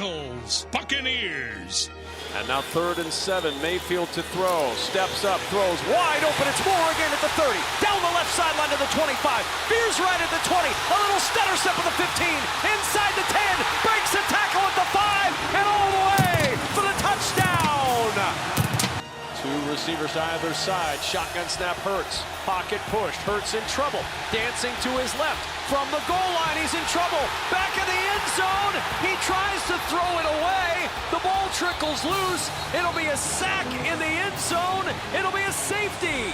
Eagles, Buccaneers. And now 3rd and 7, Mayfield to throw, steps up, throws wide open, it's Moore again at the 30, down the left sideline to the 25, veers right at the 20, a little stutter step at the 15, inside the 10, breaks a tackle at the 5, and all the way for the touchdown! 2 receivers to either side, shotgun snap, Hurts, pocket pushed, Hurts in trouble, dancing to his left, from the goal line, he's in trouble, back in the end zone, he tries to throw it away, the ball trickles loose, it'll be a sack in the end zone, it'll be a safety.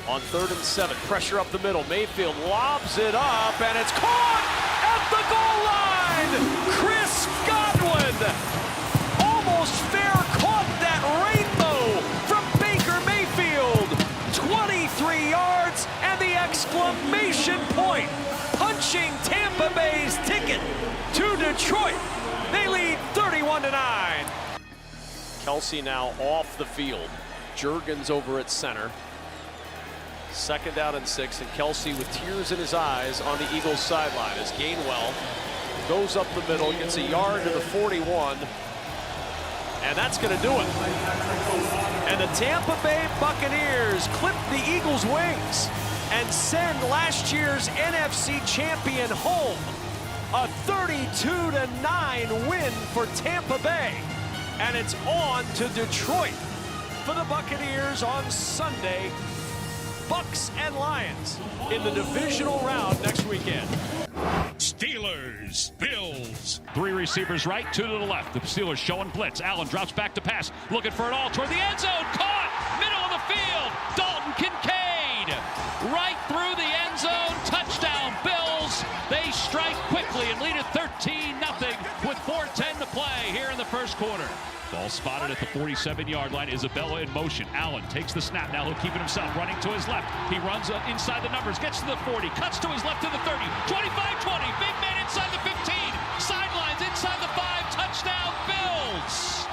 On 3rd and 7, pressure up the middle, Mayfield lobs it up, and it's caught at the goal line! Chris Godwin almost fair caught that rainbow from Baker Mayfield. 23 yards and the exclamation point, punching Tampa Bay's ticket to Detroit. They lead 31-9. Kelsey now off the field. Juergens over at center. 2nd down and 6, and Kelsey with tears in his eyes on the Eagles sideline as Gainwell goes up the middle, gets a yard to the 41, and that's going to do it. And the Tampa Bay Buccaneers clip the Eagles' wings and send last year's NFC champion home. A 32-9 win for Tampa Bay. And it's on to Detroit for the Buccaneers on Sunday. Bucs and Lions in the divisional round next weekend. Steelers, Bills. 3 receivers right, 2 to the left. The Steelers showing blitz. Allen drops back to pass, looking for it all toward the end zone. Caught, middle of the field. Dalton Kincaid, right through the end zone. Touchdown, Bills. They strike quickly and lead it 13-0 with 4:10 to play here in the first quarter. Ball spotted at the 47-yard line. Isabella in motion. Allen takes the snap. Now he'll keep it himself. Running to his left. He runs inside the numbers. Gets to the 40. Cuts to his left to the 30. 25-20. Big man inside the 15. Sidelines inside the 5. Touchdown, Bills.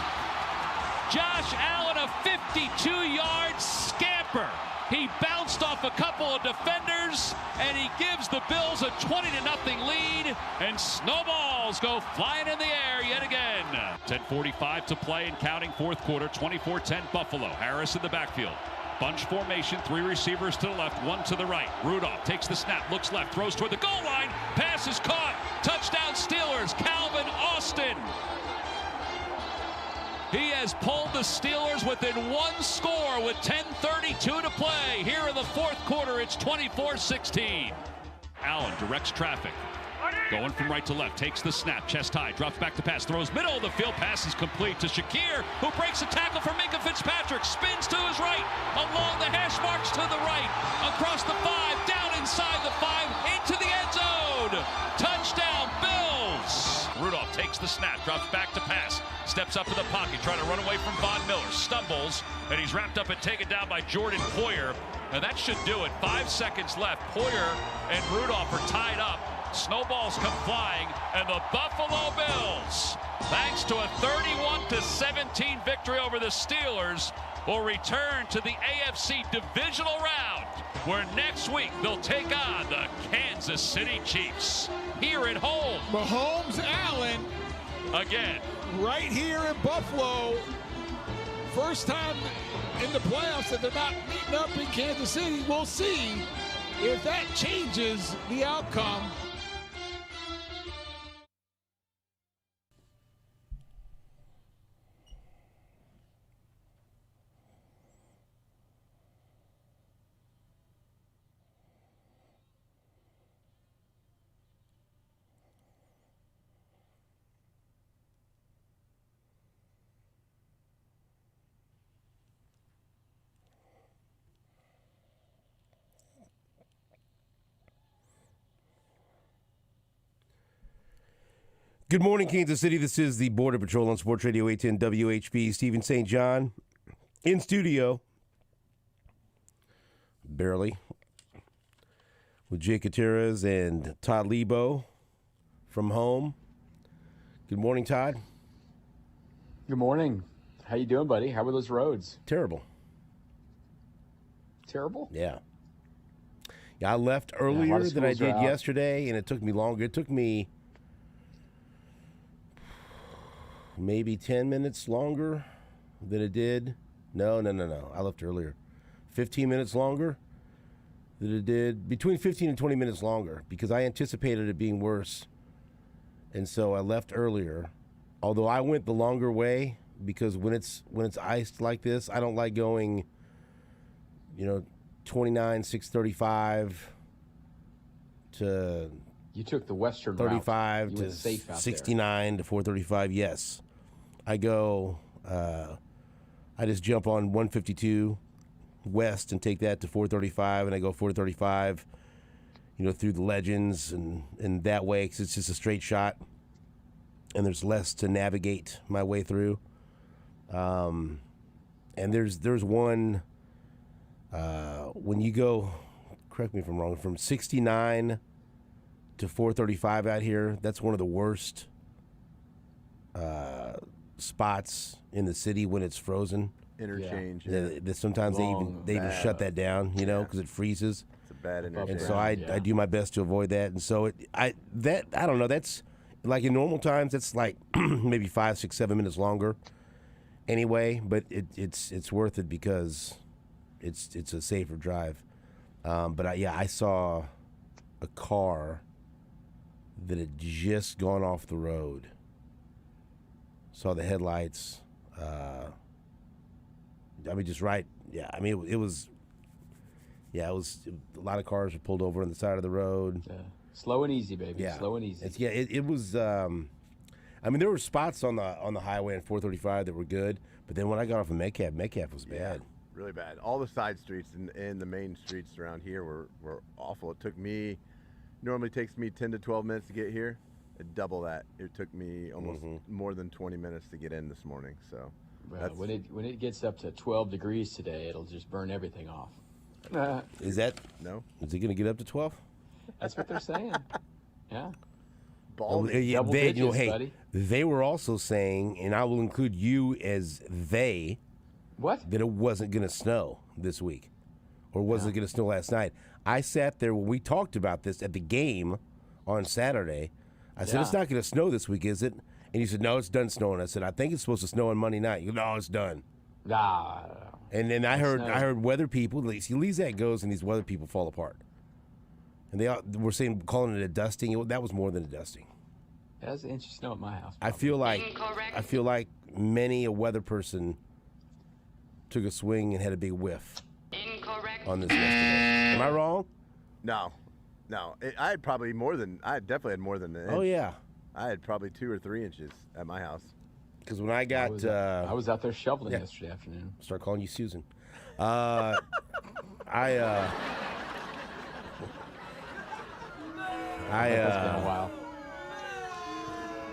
Josh Allen, a 52-yard scamper. He bounced off a couple of defenders, and he gives the Bills a 20-0 lead, and snowballs go flying in the air yet again. 10:45 to play and counting, 4th quarter, 24-10 Buffalo. Harris in the backfield. Bunch formation, 3 receivers to the left, 1 to the right. Rudolph takes the snap, looks left, throws toward the goal line. Pass is caught. Touchdown Steelers, Calvin Austin. He has pulled the Steelers within 1 score with 10:32 to play. Here in the 4th quarter, it's 24-16. Allen directs traffic. Going from right to left, takes the snap, chest high, drops back to pass, throws middle of the field, pass is complete to Shakir, who breaks a tackle for Minkah Fitzpatrick, spins to his right, along the hash marks to the right, across the 5, down inside the 5, into the end zone. Touchdown, Bills. Rudolph takes the snap, drops back to pass, steps up to the pocket, trying to run away from Von Miller, stumbles, and he's wrapped up and taken down by Jordan Poyer, and that should do it. 5 seconds left. Poyer and Rudolph are tied up. Snowballs come flying, and the Buffalo Bills, thanks to a 31-17 victory over the Steelers, will return to the AFC Divisional Round, where next week they'll take on the Kansas City Chiefs here at home. Mahomes, Allen, again, right here in Buffalo. First time in the playoffs that they're not meeting up in Kansas City. We'll see if that changes the outcome. Good morning, Kansas City. This is the Border Patrol on Sports Radio 810 WHB. Stephen St. John in studio. Barely. With Jake Gutierrez and Todd Leabo from home. Good morning, Todd. Good morning. How you doing, buddy? How were those roads? Terrible. Terrible? Yeah. Yeah, I left earlier than I did yesterday, and it took me longer. It took me maybe 10 minutes longer than it did. No. I left earlier. 15 minutes longer than it did. Between 15 and 20 minutes longer because I anticipated it being worse. And so I left earlier. Although I went the longer way because when it's iced like this, I don't like going, 29, 635 to You took the western 35 route. to 69 to 435. Yes. I go, I just jump on 152 west and take that to 435, and I go 435, through the Legends and that way because it's just a straight shot, and there's less to navigate my way through. And there's one when you go, correct me if I'm wrong, from 69 to 435 out here, that's one of the worst spots in the city when it's frozen. Interchange. Sometimes they even shut that down, because it freezes. It's a bad interchange. And so I do my best to avoid that. And so I don't know. That's like in normal times. That's like maybe 5, 6, 7 minutes longer. Anyway, but it's worth it because it's a safer drive. But I saw a car that had just gone off the road. Saw the headlights. Just right. Yeah, it was a lot of cars were pulled over on the side of the road. Slow and easy, baby. Yeah. Slow and easy. It was. There were spots on the highway on 435 that were good, but then when I got off of Metcalf was bad. Really bad. All the side streets and the main streets around here were awful. It normally takes me 10 to 12 minutes to get here. Double that. It took me almost more than 20 minutes to get in this morning. So when it gets up to 12 degrees today, it'll just burn everything off. Is that no? Is it going to get up to 12? That's what they're saying. Yeah. Double digits, buddy. They were also saying, and I will include you as they, what? That it wasn't going to snow this week, or wasn't going to snow last night. I sat there when we talked about this at the game on Saturday. I said, it's not going to snow this week, is it? And he said, no, it's done snowing. I said, I think it's supposed to snow on Monday night. You go, no, it's done. Nah. And then I heard weather people, Lezak goes and these weather people fall apart. And they were calling it a dusting. That was more than a dusting. That was an inch of snow at my house. Probably. I feel like many a weather person took a swing and had a big whiff on this yesterday. Am I wrong? No. I had definitely had more than an inch. Oh, yeah. I had probably 2 or 3 inches at my house. Because when I got... I was out there shoveling yesterday afternoon. Start calling you Susan. It's been a while.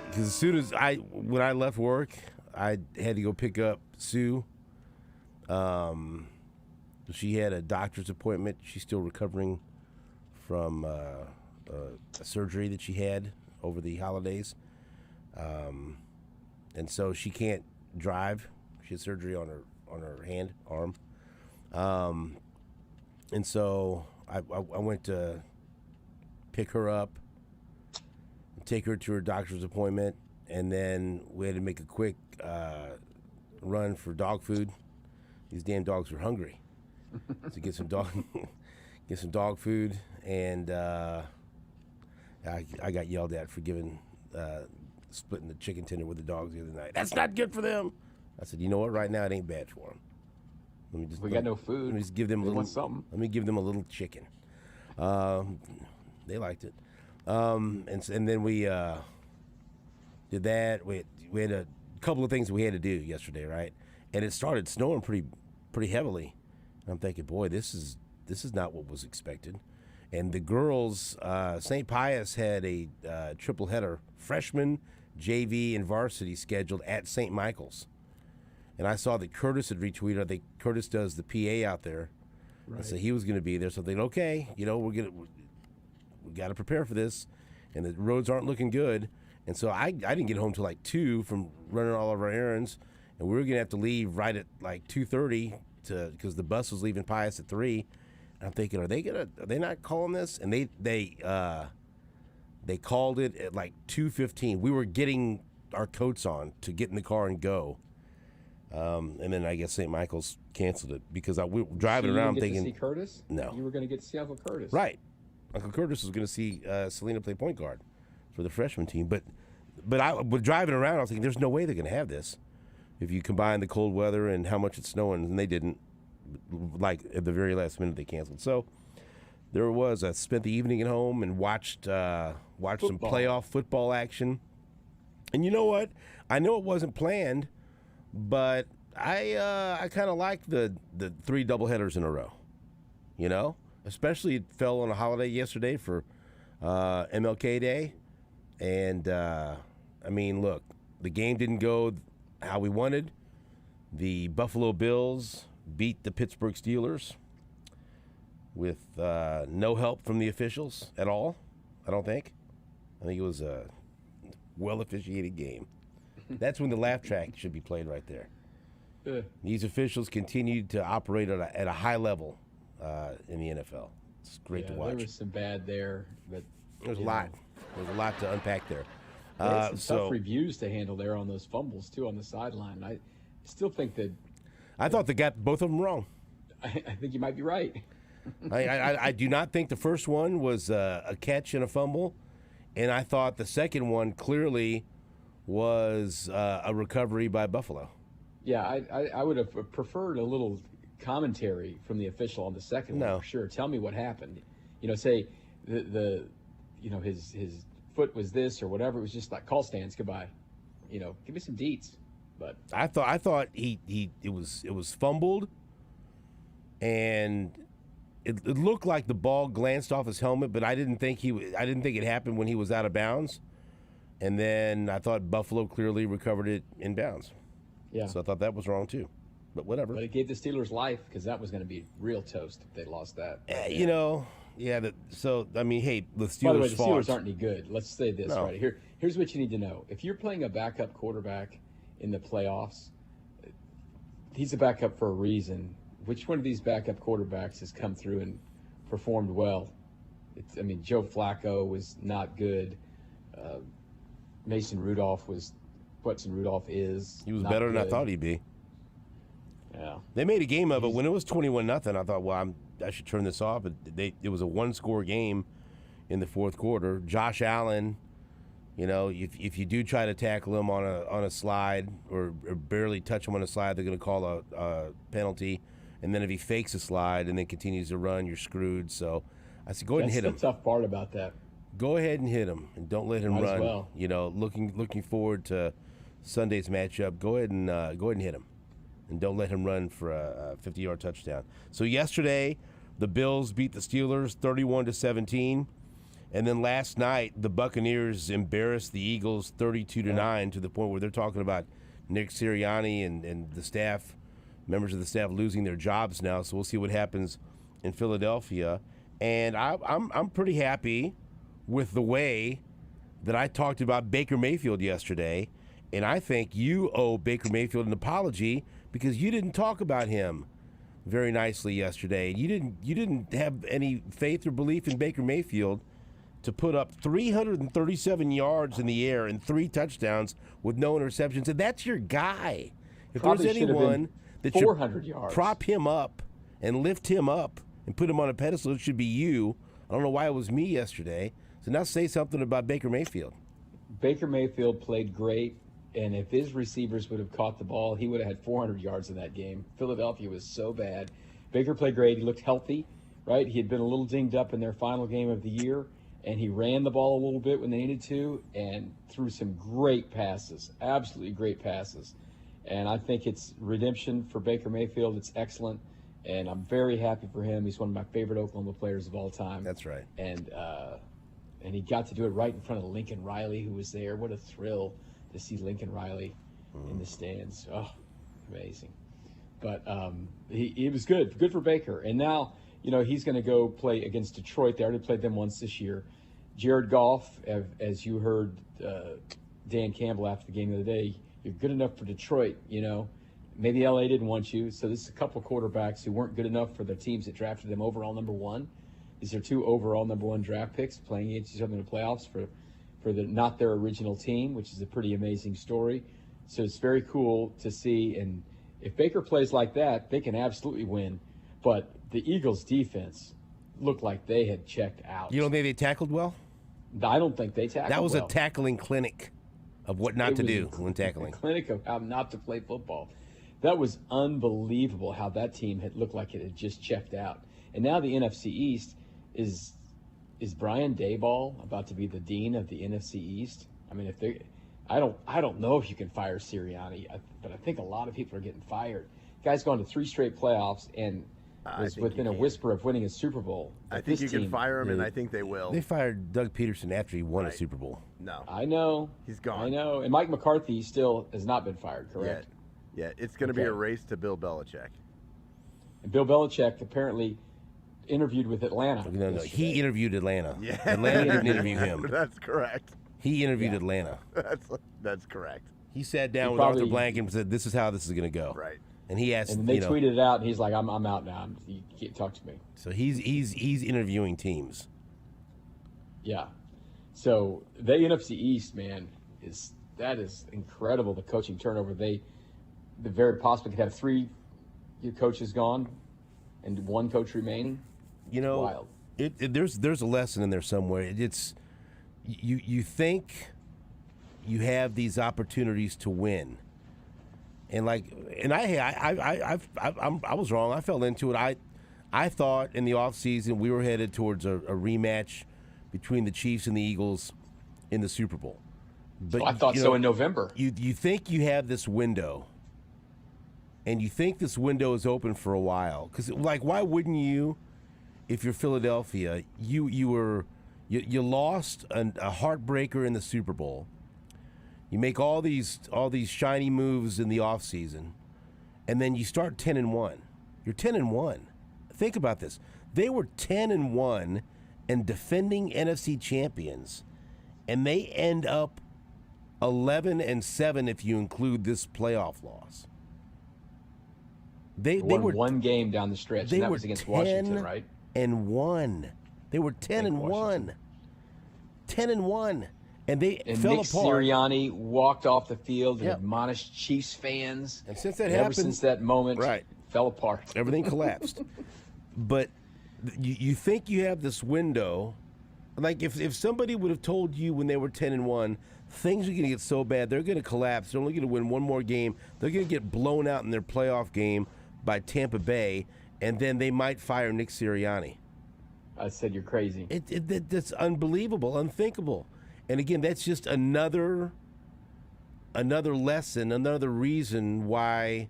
Because as soon as when I left work, I had to go pick up Sue. She had a doctor's appointment. She's still recovering from a surgery that she had over the holidays. And so she can't drive. She had surgery on her arm. And so I went to pick her up, take her to her doctor's appointment, and then we had to make a quick run for dog food. These damn dogs were hungry. To get some dog food, and I got yelled at for splitting the chicken tender with the dogs the other night. That's not good for them. I said, you know what? Right now it ain't bad for them. We got no food. Let me just give them a little something. Let me give them a little chicken. They liked it. And then we did that. We had a couple of things we had to do yesterday, right? And it started snowing pretty heavily. And I'm thinking, boy, this is not what was expected. And the girls, St. Pius had a triple header, freshman, JV, and varsity scheduled at St. Michael's. And I saw that Curtis had retweeted. I think Curtis does the PA out there. Right. And so he was going to be there. So they okay, we got to prepare for this, and the roads aren't looking good. And so I didn't get home till like 2 from running all of our errands, and we were going to have to leave right at like 2:30 because the bus was leaving Pius at 3. And I'm thinking, are they not calling this? And they called it at like 2:15. We were getting our coats on to get in the car and go. And then I guess St. Michael's canceled it because we were driving So you around didn't get thinking, to see Curtis? No. You were going to get to see Uncle Curtis. Right. Uncle Curtis was going to see Selena play point guard for the freshman team. But driving around, I was thinking, there's no way they're going to have this. If you combine the cold weather and how much it's snowing, and they didn't. Like, at the very last minute, they canceled. So there was. I spent the evening at home and watched some playoff football action. And you know what? I know it wasn't planned, but I kind of like the 3 doubleheaders in a row. You know? Especially it fell on a holiday yesterday for MLK Day. And, I mean, look, the game didn't go how we wanted. The Buffalo Bills beat the Pittsburgh Steelers with no help from the officials at all, I don't think. I think it was a well-officiated game. That's when the laugh track should be played right there. These officials continued to operate at a high level in the NFL. It's great to watch. There was some bad there, but There's a lot. There's a lot to unpack there. They had some tough reviews to handle there on those fumbles, too, on the sideline. I still think that... I thought they got both of them wrong. I think you might be right. I do not think the first one was a catch and a fumble, and I thought the second one clearly was a recovery by Buffalo. Yeah, I would have preferred a little commentary from the official on the second one, for sure. Tell me what happened. You know, say his foot was this or whatever. It was just like, call stands, goodbye. You know, give me some deets. But I thought it was fumbled, and it looked like the ball glanced off his helmet, but I didn't think it happened when he was out of bounds. And then I thought Buffalo clearly recovered it in bounds. Yeah. So I thought that was wrong too. But whatever. But it gave the Steelers life because that was going to be real toast if they lost that. You know, yeah. So I mean, hey, the Steelers. By the way, the Steelers aren't any good. Let's say this right here. Here's what you need to know: if you're playing a backup quarterback in the playoffs, he's a backup for a reason. Which one of these backup quarterbacks has come through and performed well? Joe Flacco was not good. Mason Rudolph was what Rudolph is. He was better than I thought he'd be. Yeah. They made a game of it. When it was 21-0, I thought, well, I should turn this off. But it was a one-score game in the fourth quarter. Josh Allen, you know, if you do try to tackle him on a slide or barely touch him on a slide, they're going to call a penalty. And then if he fakes a slide and then continues to run, you're screwed. So I said, go ahead and hit him. That's the tough part about that. Go ahead and hit him, and don't let him Might run. as well. You know, looking forward to Sunday's matchup. Go ahead and hit him, and don't let him run for a 50-yard touchdown. So yesterday, the Bills beat the Steelers 31-17, and then last night the Buccaneers embarrassed the Eagles 32-9 to the point where they're talking about Nick Sirianni and the staff, members of the staff losing their jobs now. So we'll see what happens in Philadelphia, and I'm pretty happy with the way that I talked about Baker Mayfield yesterday, and I think you owe Baker Mayfield an apology because you didn't talk about him very nicely yesterday. You didn't have any faith or belief in Baker Mayfield to put up 337 yards in the air and 3 touchdowns with no interceptions, and that's your guy. If Probably there's anyone that should 400 yards. Prop him up and lift him up and put him on a pedestal, it should be you. I don't know why it was me yesterday. So now say something about Baker Mayfield. Baker Mayfield played great, and if his receivers would have caught the ball, he would have had 400 yards in that game. Philadelphia was so bad. Baker played great. He looked healthy, right? He had been a little dinged up in their final game of the year, and he ran the ball a little bit when they needed to and threw some great passes, absolutely great passes. And I think it's redemption for Baker Mayfield. It's excellent, and I'm very happy for him. He's one of my favorite Oklahoma players of all time. That's right. And he got to do it right in front of Lincoln Riley, who was there. What a thrill to see Lincoln Riley in the stands. Oh, amazing. But he was good for Baker. And now, you know, he's going to go play against Detroit. They already played them once this year. Jared Goff, as you heard Dan Campbell after the game the other day, you're good enough for Detroit, you know. Maybe LA didn't want you. So this is a couple of quarterbacks who weren't good enough for the teams that drafted them overall number 1. These are 2 overall number 1 draft picks playing against each other in the playoffs for not their original team, which is a pretty amazing story. So it's very cool to see. And if Baker plays like that, they can absolutely win. But the Eagles' defense looked like they had checked out. You don't think they tackled well? I don't think they tackled That was well. a tackling clinic of what not to do when A tackling. clinic of how not to play football. That was unbelievable how that team had looked like it had just checked out. And now the NFC East is Brian Daboll about to be the dean of the NFC East? I mean, I don't know if you can fire Sirianni, but I think a lot of people are getting fired. Guy's gone to 3 straight playoffs and was within a whisper of winning a Super Bowl. I think you can fire him, and I think they will. They fired Doug Peterson after he won a Super Bowl. No. I know. He's gone. I know. And Mike McCarthy still has not been fired, correct? Yeah, it's going to be a race to Bill Belichick. And Bill Belichick apparently interviewed with Atlanta. No, he interviewed Atlanta. Yeah. Atlanta didn't interview him. That's correct. He interviewed Atlanta. That's correct. He sat down with Arthur Blank and said, "This is how this is going to go." Right. And he asked, and they tweeted it out, and he's like, "I'm out now. You can't talk to me." So he's interviewing teams. Yeah. So the NFC East, man, is incredible. The coaching turnover. They very possibly could have 3 coaches gone and 1 coach remaining. You know, wild. There's a lesson in there somewhere. It's you think you have these opportunities to win, and I was wrong. I fell into it. I thought in the offseason we were headed towards a rematch between the Chiefs and the Eagles in the Super Bowl. But I thought so in November. You think you have this window, and you think this window is open for a while. Because, why wouldn't you, if you're Philadelphia, you lost a heartbreaker in the Super Bowl. You make all these shiny moves in the offseason, and then you start 10-1. You're 10-1. Think about this. They were 10-1 and defending NFC champions, and they end up 11-7 if you include this playoff loss. They were 1 game down the stretch. They and that were was against Washington, right? 10-1. They were 10-1. 10-1. And they fell Nick apart. Sirianni walked off the field and admonished Chiefs fans. And since that ever happened, since that moment, fell apart. Everything collapsed. But you think you have this window. Like if somebody would have told you when they were 10-1, things are going to get so bad, they're going to collapse. They're only going to win 1 more game. They're going to get blown out in their playoff game by Tampa Bay, and then they might fire Nick Sirianni. I said you're crazy. That's unbelievable, unthinkable. And again, that's just another lesson, another reason why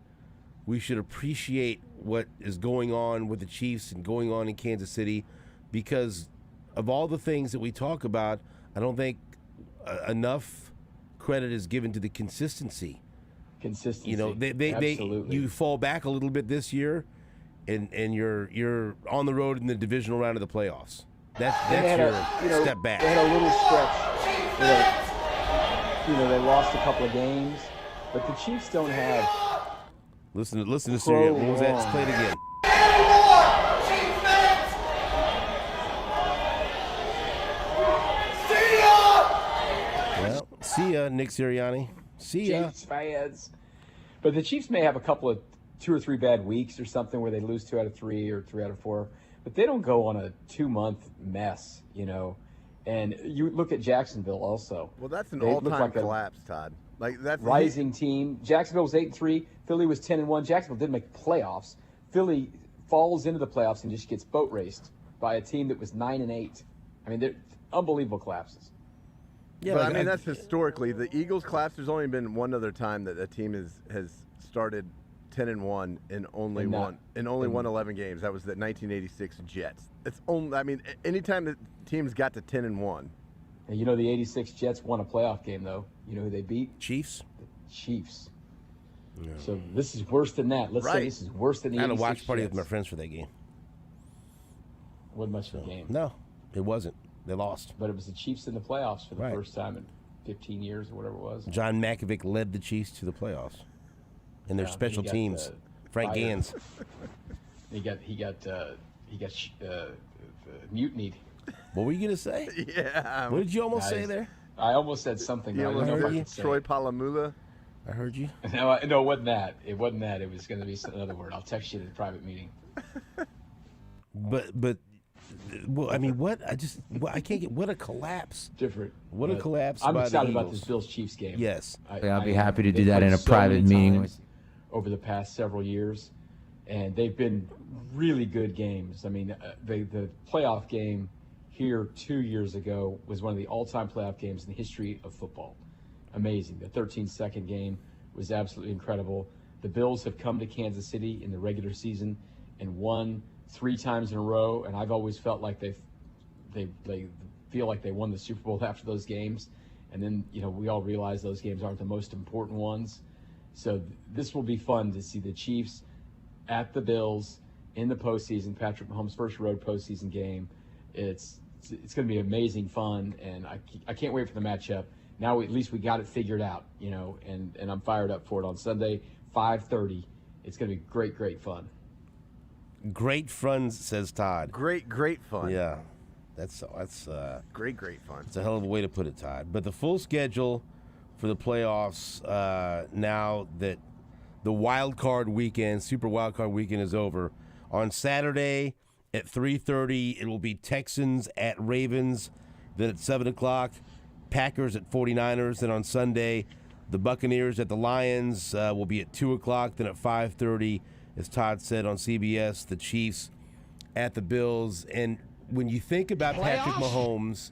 we should appreciate what is going on with the Chiefs and going on in Kansas City, because of all the things that we talk about, I don't think enough credit is given to the consistency. Consistency. You know, Absolutely. you fall back a little bit this year, and you're on the road in the divisional round of the playoffs. That's your step back. They had a little stretch. They lost a couple of games, but the Chiefs don't have. Listen to Syria. What was that? Let's play it again. Well, see ya, Nick Sirianni. See ya. Chiefs fans. But the Chiefs may have a couple of 2 or 3 bad weeks or something where they lose 2 out of 3 or 3 out of 4, but they don't go on a 2-month mess, And you look at Jacksonville also. Well, that's an all-time collapse, Todd. That's rising team. Jacksonville was 8-3. Philly was 10-1. Jacksonville didn't make the playoffs. Philly falls into the playoffs and just gets boat raced by a team that was 9-8. I mean, they're unbelievable collapses. Yeah, but that's historically. The Eagles collapse. There's only been one other time that a team has started 10-1 and only won 11 games. That was the 1986 Jets. It's only. Anytime that teams got to 10-1. And the 86 Jets won a playoff game though. You know who they beat? Chiefs. The Chiefs. No. So this is worse than that. Let's say this is worse than the 86 I had a watch party Jets. with my friends for that game. Wasn't much of a game. No, it wasn't. They lost. But it was the Chiefs in the playoffs for the first time in 15 years or whatever it was. John Malkovich led the Chiefs to the playoffs. And their special teams. Frank Gans. He got mutinied. What were you going to say? Yeah. What did you almost say there? I almost said something. You I almost don't know if I said could say Troy it. Palamula. I heard you. No, it wasn't that. It wasn't that. It was going to be another word. I'll text you in a private meeting. But well, I mean, I can't get what a collapse. Different. What a collapse. I'm by excited the about this Eagles. Bills-Chiefs game. Yes. I'll be happy to do They've that played in a so private many meeting times over the past several years, and they've been really good games. I mean, the playoff game here 2 years ago was one of the all-time playoff games in the history of football. Amazing. The 13-second game was absolutely incredible. The Bills have come to Kansas City in the regular season and won 3 times in a row, and I've always felt like they feel like they won the Super Bowl after those games. And then, we all realize those games aren't the most important ones. So this will be fun to see the Chiefs at the Bills in the postseason. Patrick Mahomes' first road postseason game. It's going to be amazing fun, and I can't wait for the matchup. Now at least we got it figured out, and I'm fired up for it on Sunday, 5:30. It's going to be great, great fun. Great fun, says Todd. Great fun. Yeah, that's Great fun. It's a hell of a way to put it, Todd. But the full schedule for the playoffs, now that the wild card weekend, super wild card weekend is over, on Saturday at 3:30, it will be Texans at Ravens. Then at 7 o'clock, Packers at 49ers. Then on Sunday, the Buccaneers at the Lions will be at 2 o'clock. Then at 5:30, as Todd said on CBS, the Chiefs at the Bills. And when you think about Patrick Mahomes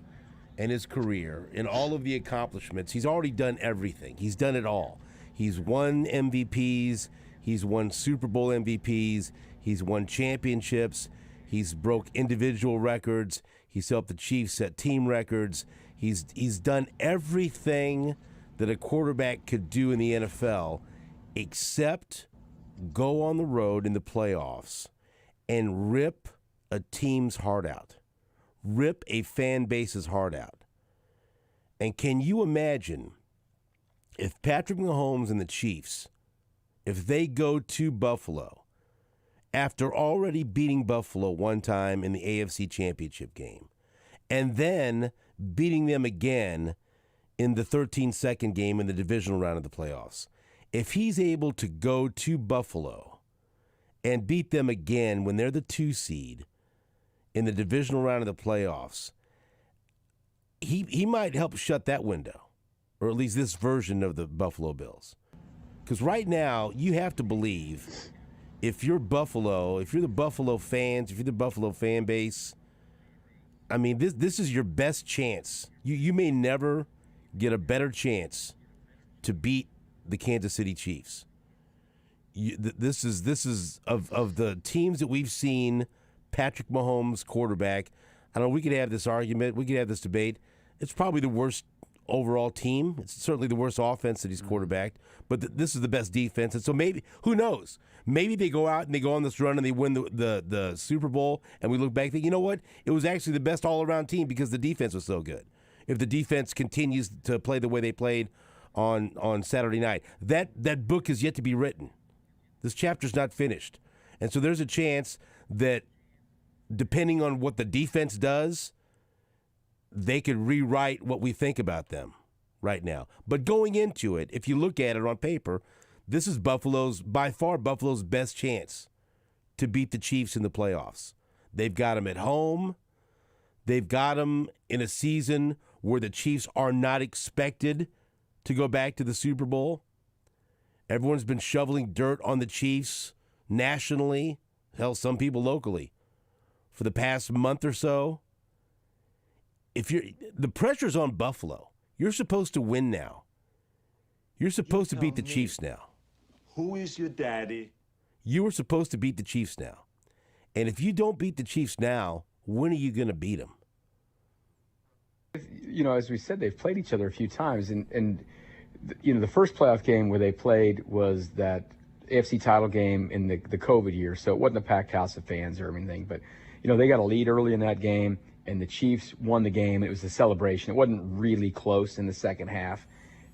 and his career and all of the accomplishments, he's already done everything. He's done it all. He's won MVPs. He's won Super Bowl MVPs. He's won championships. He's broke individual records. He's helped the Chiefs set team records. He's done everything that a quarterback could do in the NFL except go on the road in the playoffs and rip a team's heart out, rip a fan base's heart out. And can you imagine if Patrick Mahomes and the Chiefs, if they go to Buffalo after already beating Buffalo one time in the AFC Championship game, and then beating them again in the 13-second game in the divisional round of the playoffs. If he's able to go to Buffalo and beat them again when they're the 2 seed in the divisional round of the playoffs, he might help shut that window, or at least this version of the Buffalo Bills. Because right now, you have to believe, if you're Buffalo, if you're the Buffalo fans, if you're the Buffalo fan base, I mean, this is your best chance. You may never get a better chance to beat the Kansas City Chiefs. This is of the teams that we've seen, Patrick Mahomes, quarterback. I don't know, we could have this argument, we could have this debate. It's probably the worst overall team. It's certainly the worst offense that he's quarterbacked, but this is the best defense. And so maybe, who knows? Maybe they go out and they go on this run and they win the Super Bowl, and we look back and think, you know what? It was actually the best all-around team because the defense was so good. If the defense continues to play the way they played on Saturday night. That book is yet to be written. This chapter's not finished. And so there's a chance that depending on what the defense does, they could rewrite what we think about them right now. But going into it, if you look at it on paper, this is by far Buffalo's best chance to beat the Chiefs in the playoffs. They've got them at home. They've got them in a season where the Chiefs are not expected to go back to the Super Bowl. Everyone's been shoveling dirt on the Chiefs nationally, hell, some people locally, for the past month or so. The pressure's on Buffalo. You're supposed to win now. You're supposed to beat the Chiefs now. Who is your daddy? You were supposed to beat the Chiefs now. And if you don't beat the Chiefs now, when are you going to beat them? As we said, they've played each other a few times, and the first playoff game where they played was that AFC title game in the COVID year, so it wasn't a packed house of fans or anything, but they got a lead early in that game, and the Chiefs won the game. It was a celebration. It wasn't really close in the second half.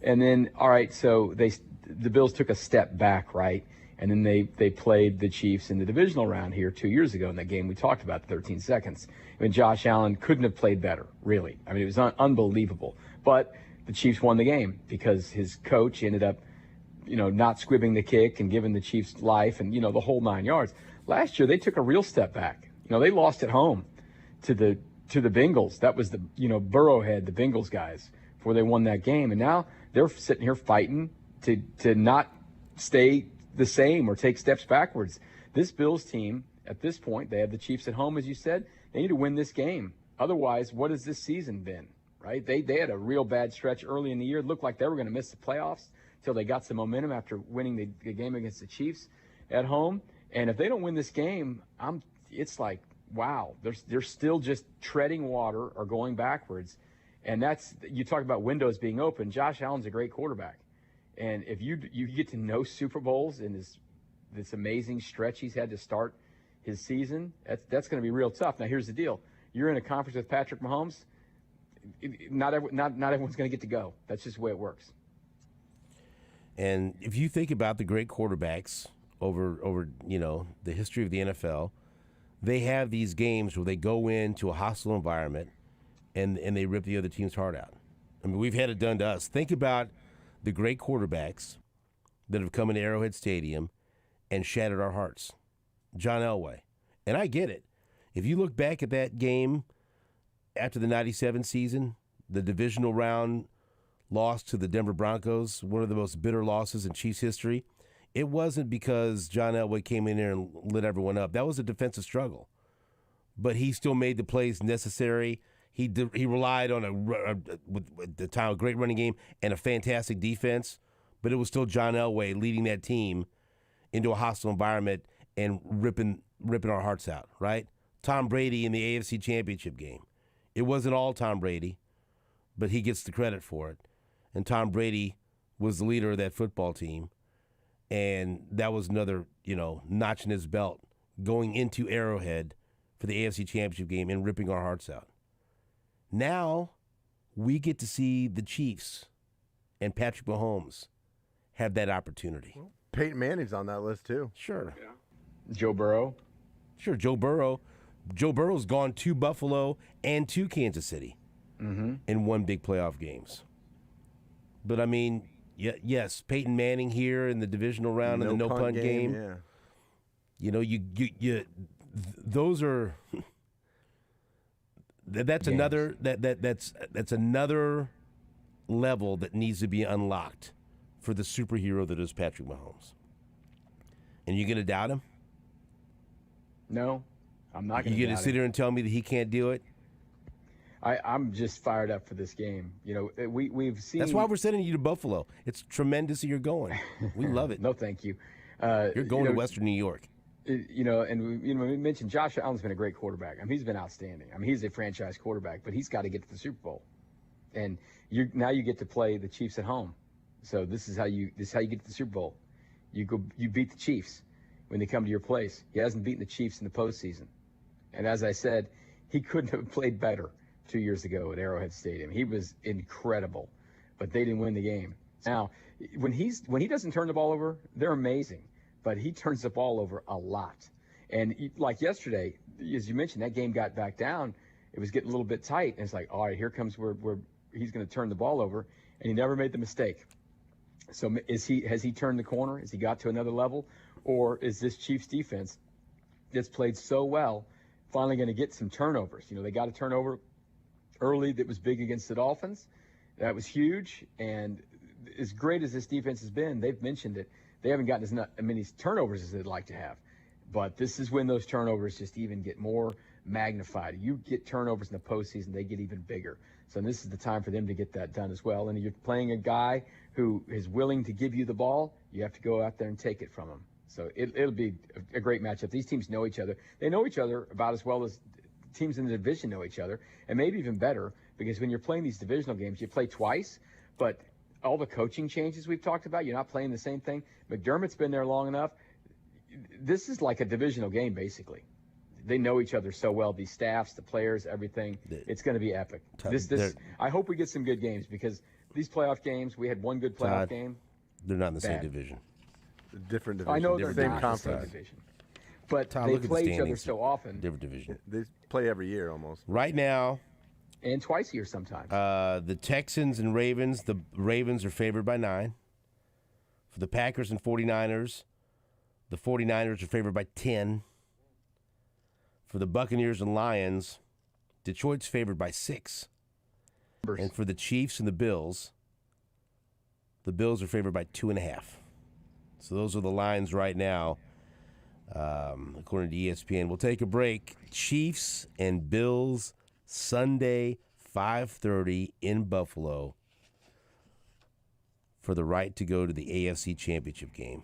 And then, all right, so the Bills took a step back, right? And then they played the Chiefs in the divisional round here 2 years ago in that game we talked about, the 13 seconds. I mean, Josh Allen couldn't have played better, really. I mean, it was unbelievable. But the Chiefs won the game because his coach ended up, not squibbing the kick and giving the Chiefs life and, the whole 9 yards. Last year, they took a real step back. They lost at home to the Bengals. That was the, Burrowhead, the Bengals guys, before they won that game. And now they're sitting here fighting to not stay the same or take steps backwards. This Bills team, at this point, they have the Chiefs at home, as you said. They need to win this game. Otherwise, what has this season been, right? They had a real bad stretch early in the year. It looked like they were going to miss the playoffs until they got some momentum after winning the game against the Chiefs at home. And if they don't win this game, it's like, wow, they're still just treading water or going backwards. And you talk about windows being open. Josh Allen's a great quarterback. And if you get to know Super Bowls in this amazing stretch he's had to start his season, that's going to be real tough. Now, here's the deal. You're in a conference with Patrick Mahomes, not everyone's going to get to go. That's just the way it works. And if you think about the great quarterbacks over the history of the NFL, they have these games where they go into a hostile environment and they rip the other team's heart out. I mean, we've had it done to us. Think about the great quarterbacks that have come into Arrowhead Stadium and shattered our hearts. John Elway. And I get it. If you look back at that game after the 97 season, the divisional round loss to the Denver Broncos, one of the most bitter losses in Chiefs history, it wasn't because John Elway came in there and lit everyone up. That was a defensive struggle. But he still made the plays necessary. He relied on at the time a great running game and a fantastic defense, but it was still John Elway leading that team into a hostile environment and ripping our hearts out, right? Tom Brady in the AFC Championship game. It wasn't all Tom Brady, but he gets the credit for it. And Tom Brady was the leader of that football team, and that was another, notch in his belt going into Arrowhead for the AFC Championship game and ripping our hearts out. Now we get to see the Chiefs and Patrick Mahomes have that opportunity. Well, Peyton Manning's on that list too. Sure. Yeah. Joe Burrow. Sure, Joe Burrow. Joe Burrow's gone to Buffalo and to Kansas City in one big playoff games. But, I mean, yes, Peyton Manning here in the divisional round in the no-punt game. Yeah. Those are – that's another that's another level that needs to be unlocked for the superhero that is Patrick Mahomes. And you're going to doubt him? No, I'm not going to doubt him. You're going to sit here and tell me that he can't do it? I'm just fired up for this game. We've seen. That's why we're sending you to Buffalo. It's tremendous that you're going. We love it. No, thank you. You're going to Western New York. And we mentioned Josh Allen's been a great quarterback. I mean, he's been outstanding. I mean, he's a franchise quarterback, but he's got to get to the Super Bowl. And now you get to play the Chiefs at home. So this is how you get to the Super Bowl. You beat the Chiefs when they come to your place. He hasn't beaten the Chiefs in the postseason. And as I said, he couldn't have played better 2 years ago at Arrowhead Stadium. He was incredible, but they didn't win the game. Now, when he doesn't turn the ball over, they're amazing, but he turns the ball over a lot. And like yesterday, as you mentioned, that game got back down. It was getting a little bit tight, and it's like, all right, here comes where he's going to turn the ball over, and he never made the mistake. So has he turned the corner? Has he got to another level? Or is this Chiefs defense that's played so well finally going to get some turnovers? They got a turnover early that was big against the Dolphins. That was huge. And as great as this defense has been, they've mentioned it, they haven't gotten as many turnovers as they'd like to have. But this is when those turnovers just even get more magnified. You get turnovers in the postseason, they get even bigger. So this is the time for them to get that done as well. And you're playing a guy who is willing to give you the ball, you have to go out there and take it from him. So it'll be a great matchup. These teams know each other. They know each other about as well as teams in the division know each other, and maybe even better, because when you're playing these divisional games, you play twice, but all the coaching changes we've talked about, you're not playing the same thing. McDermott's been there long enough. This is like a divisional game, basically. They know each other so well, these staffs, the players, everything. It's going to be epic. I hope we get some good games, because these playoff games, we had one good playoff game. They're not in the same division. Different division. I know they're same not conference. the same division. But Tom, they look at play the each other standings. so often. Different division. They play every year almost. Right now, And twice here sometime. The Texans and Ravens, the Ravens are favored by 9. For the Packers and 49ers, the 49ers are favored by 10. For the Buccaneers and Lions, Detroit's favored by 6. And for the Chiefs and the Bills are favored by 2.5. So those are the lines right now, according to ESPN. We'll take a break. Chiefs and Bills, Sunday, 5:30 in Buffalo for the right to go to the AFC Championship game.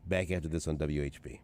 Back after this on WHB.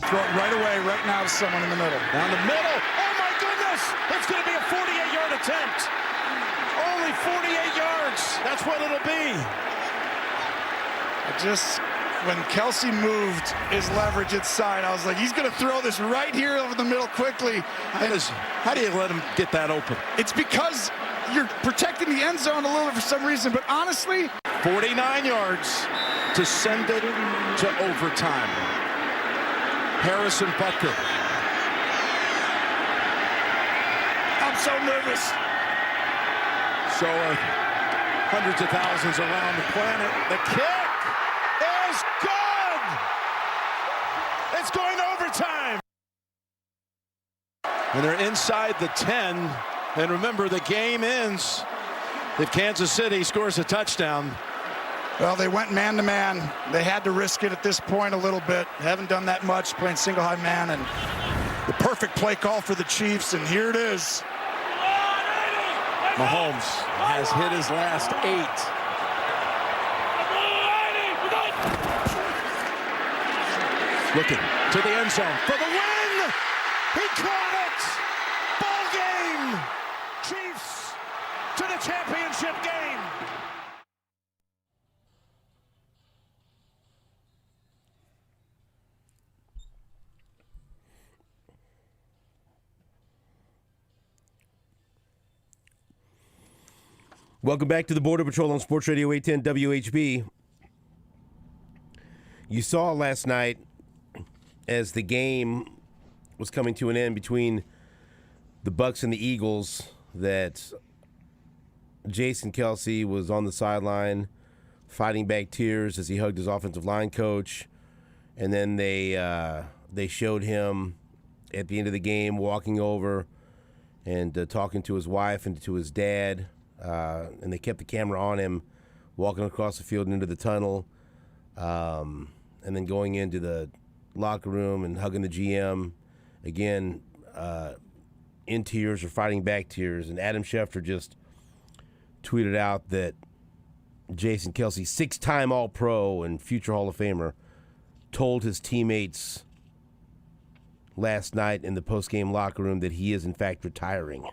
Throw it right away, right now to someone in the middle. Down the middle. Oh, my goodness. It's going to be a 48-yard attempt. Only 48 yards. That's what it'll be. When Kelsey moved his leverage inside, I was like, he's going to throw this right here over the middle quickly. How do you let him get that open? It's because you're protecting the end zone a little for some reason, but honestly, 49 yards to send it to overtime. Harrison Butker. I'm so nervous. So are hundreds of thousands around the planet. The kick is good. It's going to overtime. And they're inside the 10. And remember, the game ends if Kansas City scores a touchdown. Well, they went man-to-man. They had to risk it at this point a little bit. Haven't done that much, playing single high man, and the perfect play call for the Chiefs, and here it is. Mahomes has hit his last 8. Looking to the end zone for the win. He caught it. Ball game. Chiefs to the championship game. Welcome back to the Border Patrol on Sports Radio 810 WHB. You saw last night as the game was coming to an end between the Bucs and the Eagles that Jason Kelce was on the sideline fighting back tears as he hugged his offensive line coach. And then they showed him at the end of the game walking over and talking to his wife and to his dad. And they kept the camera on him walking across the field and into the tunnel, and then going into the locker room and hugging the GM again, in tears or fighting back tears. And Adam Schefter just tweeted out that Jason Kelce, 6-time All-Pro and future Hall of Famer, told his teammates last night in the post-game locker room that he is in fact retiring,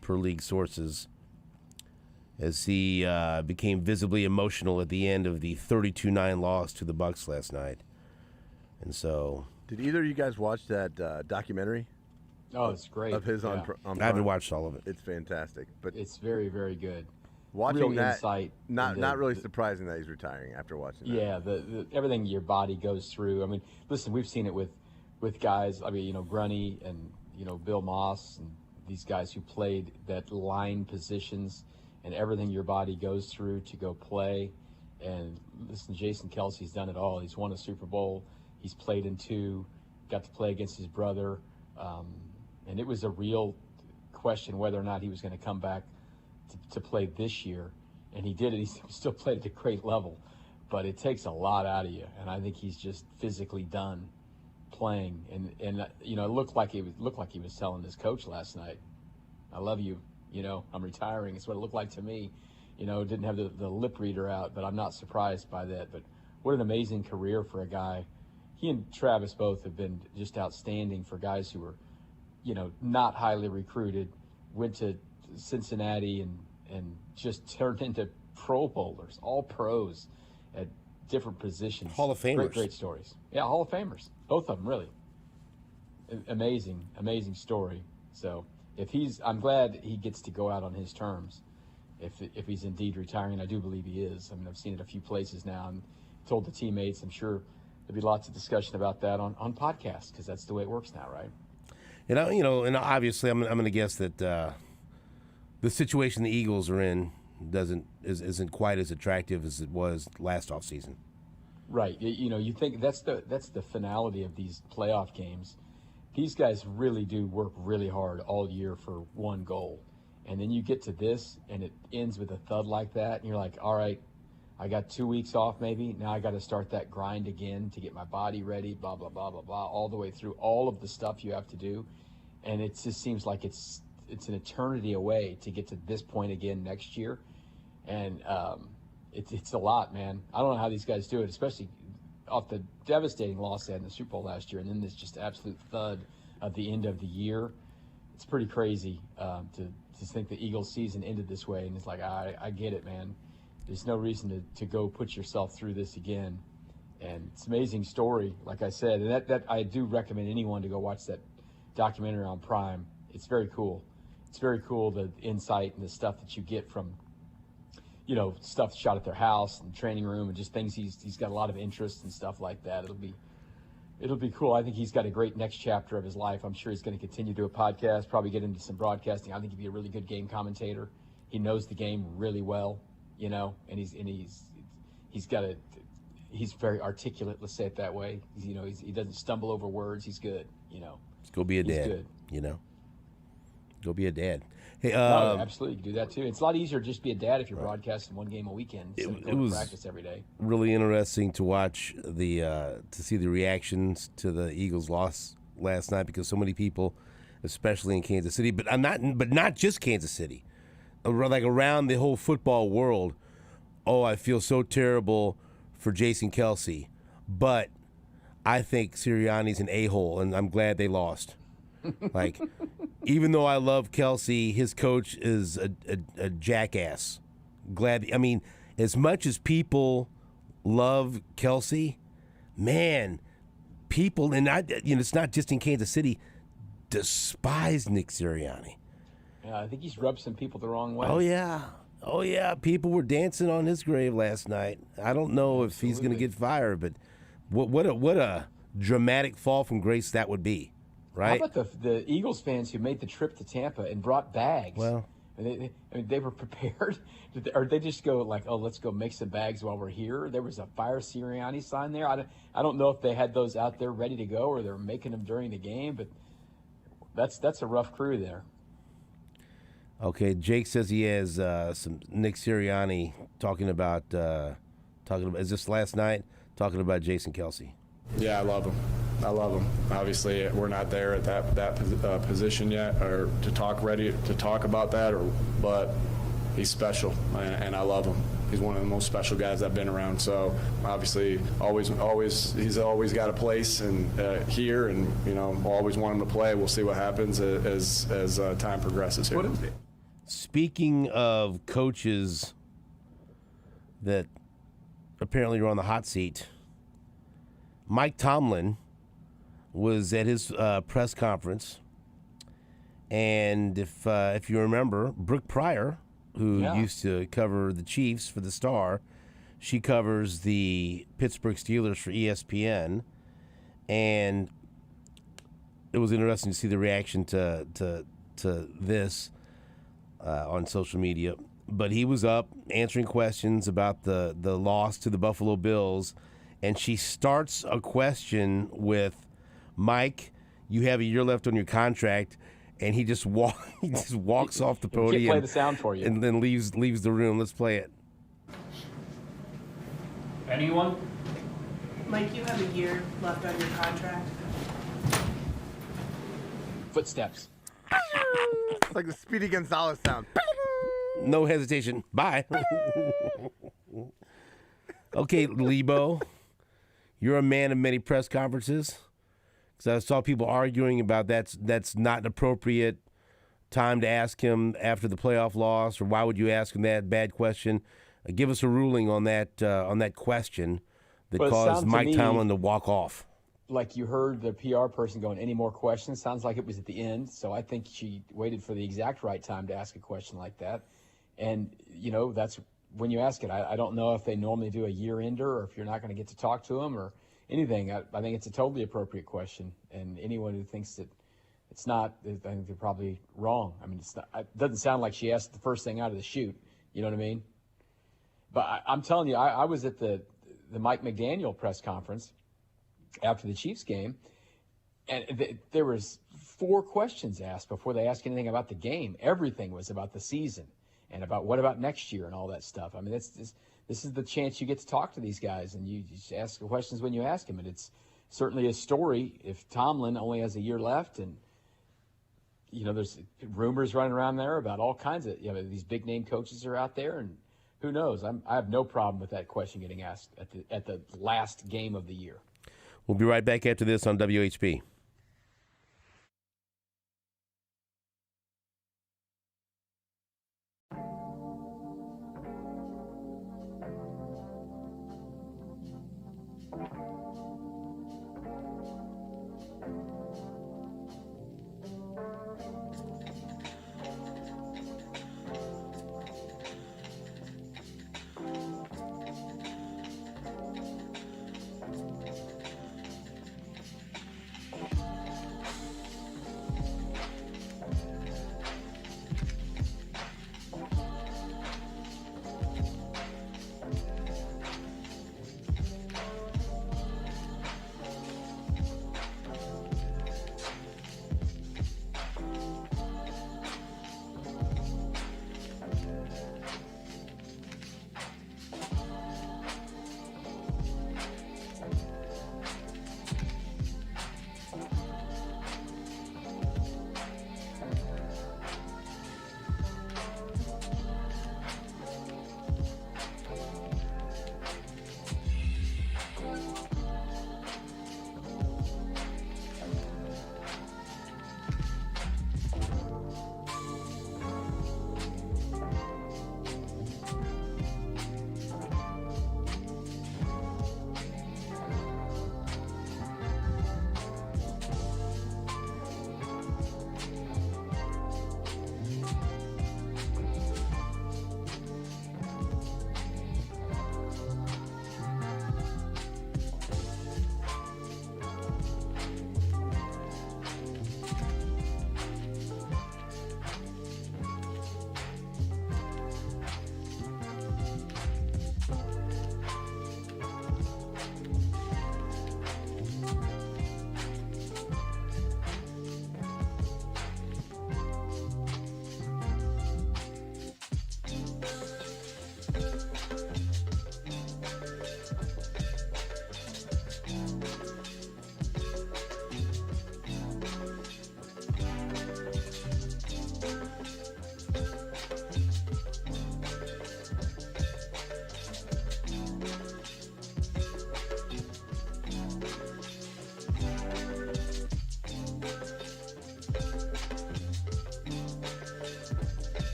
per league sources, as he became visibly emotional at the end of the 32-9 loss to the Bucs last night. And so, did either of you guys watch that documentary? Oh, it's great. Of his on I haven't watched all of it. It's fantastic, but It's very, very good. watching Real that, insight not really surprising that he's retiring after watching that. Yeah, the everything your body goes through. I mean, listen, we've seen it with guys. I mean, Grunny and Bill Moss and these guys who played that line positions, and everything your body goes through to go play. And listen, Jason Kelce's done it all. He's won a Super Bowl. He's played in 2. Got to play against his brother, and it was a real question whether or not he was going to come back to play this year, and he did it. He still played at a great level, but it takes a lot out of you, and I think he's just physically done playing. And it looked like he was telling his coach last night, "I love you. I'm retiring." It's what it looked like to me. Didn't have the lip reader out, but I'm not surprised by that. But what an amazing career for a guy. He and Travis both have been just outstanding for guys who were, not highly recruited, went to Cincinnati and just turned into Pro Bowlers, all pros at different positions. Hall of Famers. Great stories. Yeah, Hall of Famers. Both of them, really. Amazing story. So I'm glad he gets to go out on his terms. If he's indeed retiring, I do believe he is. I mean, I've seen it a few places now and told the teammates. I'm sure there'll be lots of discussion about that on podcasts, because that's the way it works now, right? And obviously, I'm going to guess that the situation the Eagles are in isn't quite as attractive as it was last offseason. Right. You think that's the finality of these playoff games. These guys really do work really hard all year for one goal. And then you get to this, and it ends with a thud like that, and you're like, all right, I got 2 weeks off maybe. Now I got to start that grind again to get my body ready, blah, blah, blah, blah, blah, all the way through all of the stuff you have to do. And it just seems like it's an eternity away to get to this point again next year. And it's a lot, man. I don't know how these guys do it, especially off the devastating loss they had in the Super Bowl last year, and then this just absolute thud at the end of the year. It's pretty crazy to think the Eagles season ended this way, and it's like, I get it, man. There's no reason to go put yourself through this again. And it's an amazing story, like I said. And that I do recommend anyone to go watch that documentary on Prime. It's very cool. It's very cool, the insight and the stuff that you get from, stuff shot at their house and training room and just things he's got a lot of interest and stuff like that. It'll be cool. I think he's got a great next chapter of his life. I'm sure he's going to continue to do a podcast, probably get into some broadcasting. I think he'd be a really good game commentator. He knows the game really well, and he's very articulate. Let's say it that way. He doesn't stumble over words. He's good. Just go be a dad. Good. Go be a dad. Hey, no, absolutely, you can do that too. It's a lot easier to just be a dad if you're broadcasting one game a weekend instead of going to practice every day. Really interesting to watch to see the reactions to the Eagles' loss last night, because so many people, especially in Kansas City, but not just Kansas City, like around the whole football world. Oh, I feel so terrible for Jason Kelce, but I think Sirianni's an a-hole, and I'm glad they lost. Like, even though I love Kelce, his coach is a jackass. As much as people love Kelce, man, people, and it's not just in Kansas City, despise Nick Sirianni. Yeah, I think he's rubbed some people the wrong way. Oh yeah, people were dancing on his grave last night. I don't know if he's going to get fired, but what a dramatic fall from grace that would be. Right? How about the Eagles fans who made the trip to Tampa and brought bags? Well, they were prepared. Or they just go like, oh, let's go make some bags while we're here. There was a Fire Sirianni sign there. I don't know if they had those out there ready to go or they're making them during the game, but that's a rough crew there. Okay, Jake says he has some Nick Sirianni talking about is this last night? Talking about Jason Kelce. Yeah, I love him. Obviously, we're not there at that position yet, or to talk about that. But he's special, and I love him. He's one of the most special guys I've been around. So obviously, he's always got a place here, and always want him to play. We'll see what happens as time progresses here. Speaking of coaches that apparently are on the hot seat, Mike Tomlin was at his press conference, and if you remember, Brooke Pryor, who used to cover the Chiefs for the Star, she covers the Pittsburgh Steelers for ESPN, and it was interesting to see the reaction to this on social media. But he was up answering questions about the loss to the Buffalo Bills. And she starts a question with, Mike, you have a year left on your contract, and he just walks off the podium. Can't play the sound for you. And then leaves the room. Let's play it. Anyone? Mike, you have a year left on your contract. Footsteps. It's like the Speedy Gonzalez sound. No hesitation. Bye. Okay, Leabo. You're a man of many press conferences. Because I saw people arguing about that's not an appropriate time to ask him after the playoff loss, or why would you ask him that bad question? Give us a ruling on that question that caused Mike Tomlin to walk off. Like you heard the PR person going, any more questions? Sounds like it was at the end. So I think she waited for the exact right time to ask a question like that. And, that's when you ask it. I don't know if they normally do a year-ender or if you're not going to get to talk to them or anything. I think it's a totally appropriate question. And anyone who thinks that it's not, I think they're probably wrong. I mean, it doesn't sound like she asked the first thing out of the chute. You know what I mean? But I'm telling you, I was at the Mike McDaniel press conference after the Chiefs game, and there was 4 questions asked before they asked anything about the game. Everything was about the season and about what about next year and all that stuff. I mean, this is the chance you get to talk to these guys, and you just ask the questions when you ask them. And it's certainly a story if Tomlin only has a year left, and there's rumors running around there about all kinds of these big name coaches are out there, and who knows? I have no problem with that question getting asked at the last game of the year. We'll be right back after this on WHP.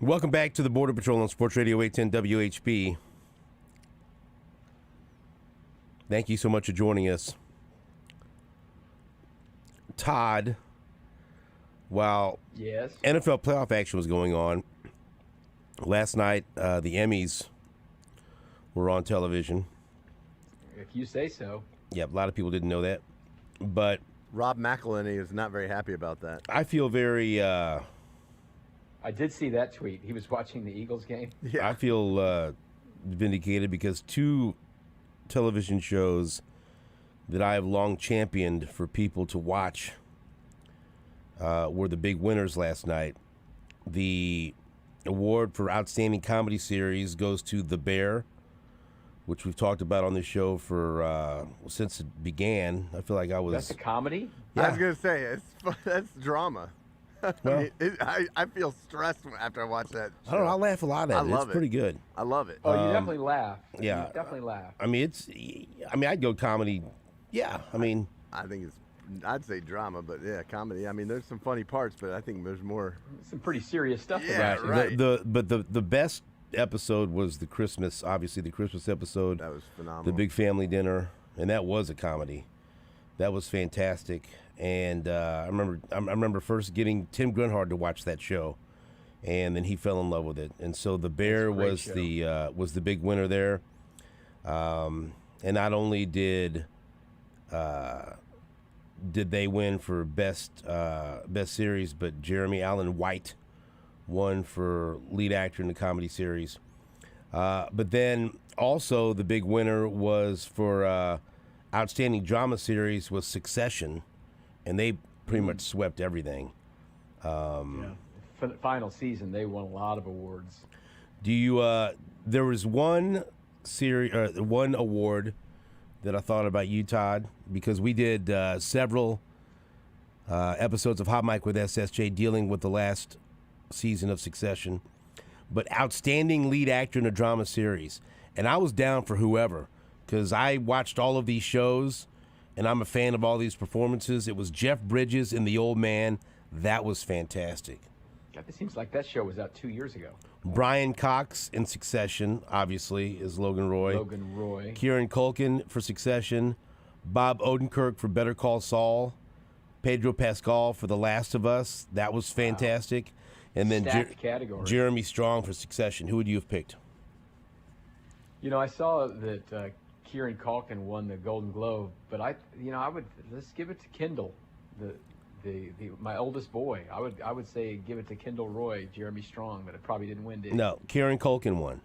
Welcome back to the Border Patrol on Sports Radio 810 WHB. Thank you so much for joining us. Todd, while Yes. NFL playoff action was going on, last night the Emmys were on television. If you say so. Yep, a lot of people didn't know that. But Rob McElhenney is not very happy about that. I feel very... I did see that tweet. He was watching the Eagles game. Yeah. I feel vindicated because two television shows that I have long championed for people to watch were the big winners last night. The award for Outstanding Comedy Series goes to The Bear, which we've talked about on this show for since it began. I feel like I was... That's a comedy? Yeah. I was going to say, that's drama. Well, I feel stressed after I watch that show. I don't know. I laugh a lot at it. I love It's pretty good. I love it. Oh, you definitely laugh. Yeah. You definitely laugh. I mean, I'd go comedy. Yeah, I mean... I think I'd say drama, but yeah, comedy. I mean, there's some funny parts, but I think there's more. Some pretty serious stuff. Yeah, right. But the best episode was the Christmas episode. That was phenomenal. The big family dinner, and that was a comedy. That was fantastic. And I remember first getting Tim Grunhard to watch that show, and then he fell in love with it. And so The Bear was the big winner there. And not only did they win for best series, but Jeremy Allen White won for lead actor in the comedy series. But then also the big winner was for Outstanding Drama Series was Succession, and they pretty much swept everything. Final season, they won a lot of awards. Do you? There was one award that I thought about you, Todd, because we did several episodes of Hot Mic with SSJ dealing with the last season of Succession, but Outstanding Lead Actor in a Drama Series, and I was down for whoever, because I watched all of these shows, and I'm a fan of all these performances. It was Jeff Bridges in The Old Man. That was fantastic. God, it seems like that show was out 2 years ago. Brian Cox in Succession, obviously, is Logan Roy. Kieran Culkin for Succession. Bob Odenkirk for Better Call Saul. Pedro Pascal for The Last of Us. That was fantastic. And then Jeremy Strong for Succession. Who would you have picked? You know, I saw that Kieran Culkin won the Golden Globe, but let's give it to Kendall, my oldest boy. I would say give it to Kendall Roy, Jeremy Strong, but it probably didn't win, did it? No, Kieran Culkin won.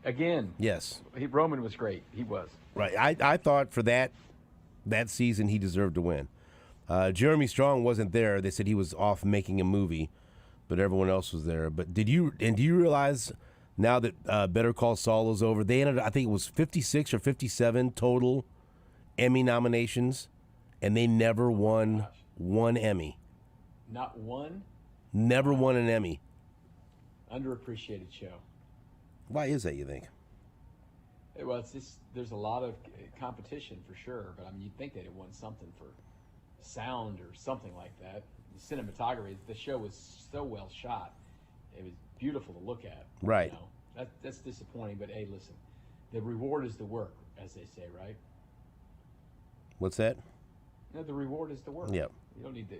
Again? Yes. Roman was great. He was. Right. I thought for that season he deserved to win. Jeremy Strong wasn't there. They said he was off making a movie, but everyone else was there. But do you realize now that Better Call Saul is over, they ended, I think it was 56 or 57 total Emmy nominations, and they never won one Emmy. Not one? Never won an Emmy. Underappreciated show. Why is that, you think? Well, it's just, there's a lot of competition for sure, but I mean, you'd think they'd have won something for sound or something like that. The cinematography, the show was so well shot. It was beautiful to look at. Right. You know? That's disappointing, but hey, listen, the reward is the work, as they say, right? What's that? No, the reward is the work. Yep. You don't need to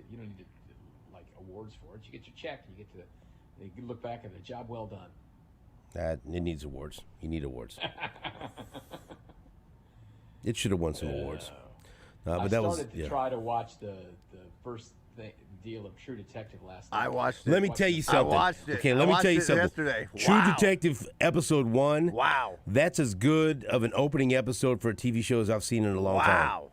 like awards for it. You get your check. You look back at a job well done. It needs awards. You need awards. It should have won some awards. But that was. I started to try to watch the first deal of True Detective last night. I watched it. Let me tell you something. I watched it. Okay, let me tell you something. Yesterday. True Wow. Detective episode 1. Wow. That's as good of an opening episode for a TV show as I've seen in a long time. Wow.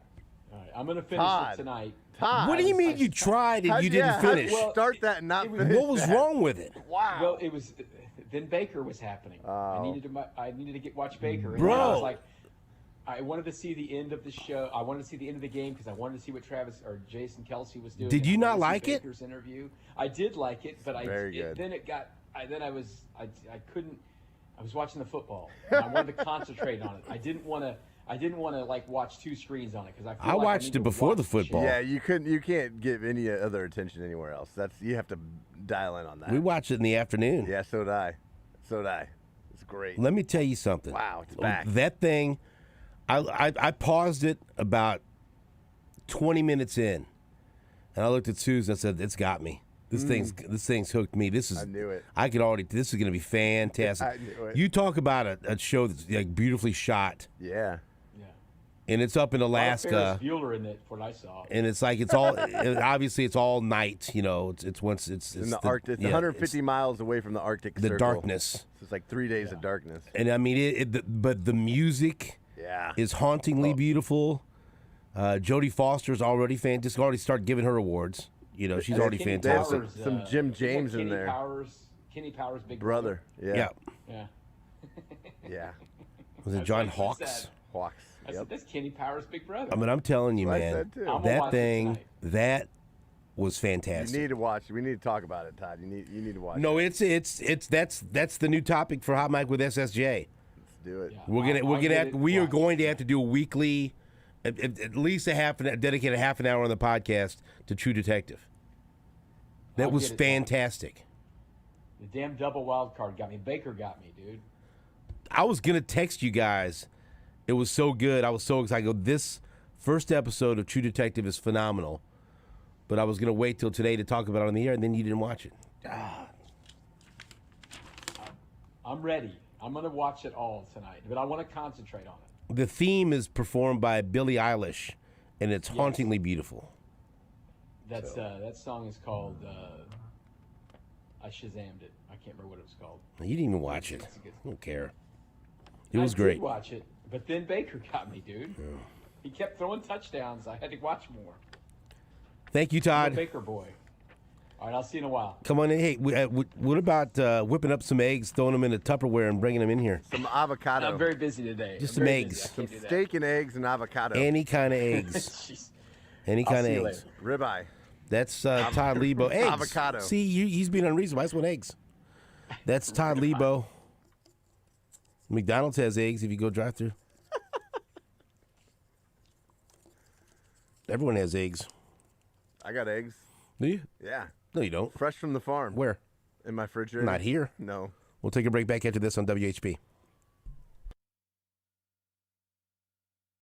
All right, I'm going to finish it tonight. Todd. What do you mean you tried and you didn't finish? How'd you start that and not finish What was wrong with it? Wow. Well, it was. Then Baker was happening. I needed to watch Baker. And Bro. I was like, I wanted to see the end of the show. I wanted to see the end of the game because I wanted to see what Travis or Jason Kelsey was doing. Did you not like it? Baker's interview. I did like it, but then it got. I couldn't. I was watching the football. And I wanted to concentrate on it. I I didn't want to like watch two screens on it because I watched it before the football. Yeah, you can't give any other attention anywhere else. You have to dial in on that. We watched it in the afternoon. Yeah, so did I. It's great. Let me tell you something. Wow, it's back. That thing, I paused it about 20 minutes in, and I looked at Susan and said, "It's got me. This thing's hooked me. I knew it. This is going to be fantastic." I knew it. You talk about a show that's like beautifully shot. Yeah. And it's up in Alaska. Ferris Bueller in it, what I saw. And it's like it's all obviously it's all night. You know, it's in the Arctic. It's 150 miles away from the Arctic Circle. The darkness. So it's like 3 days of darkness. And I mean, but the music is hauntingly beautiful. Jodie Foster's already just already started giving her awards. You know, she's already fantastic. Some Jim James in there. Kenny Powers' big brother. Yeah. Was it John Hawkes? Hawks. I said, that's Kenny Powers' big brother. I mean, I'm telling you, That's man, what I said, too. that thing, that was fantastic. You need to watch it. We need to talk about it, Todd. You need to watch it. No, it's that's the new topic for Hot Mic with SSJ. Let's do it. Yeah. We are going to have to do a weekly, at least dedicate a half an hour on the podcast to True Detective. That was fantastic. The damn double wild card got me. Baker got me, dude. I was gonna text you guys. It was so good. I was so excited. I go, this first episode of True Detective is phenomenal. But I was going to wait till today to talk about it on the air, and then you didn't watch it. I'm ready. I'm going to watch it all tonight, but I want to concentrate on it. The theme is performed by Billie Eilish, and it's hauntingly beautiful. That song is called, I Shazammed it. I can't remember what it was called. You didn't even watch it. I don't care. It was great. I did watch it. But then Baker got me, dude. Yeah. He kept throwing touchdowns. I had to watch more. Thank you, Todd. Baker boy. All right, I'll see you in a while. Come on in. Hey, what about whipping up some eggs, throwing them in a Tupperware, and bringing them in here? Some avocado. I'm very busy today. Just some eggs. Some steak and eggs and avocado. Any kind of eggs. Any kind of eggs. Ribeye. That's Todd Leabo. Eggs. Avocado. See, he's being unreasonable. I just want eggs. That's Todd Leabo. McDonald's has eggs if you go drive through. Everyone has eggs. I got eggs. Do you? Yeah. No, you don't. Fresh from the farm. Where? In my refrigerator. Not here. No. We'll take a break back after this on WHP.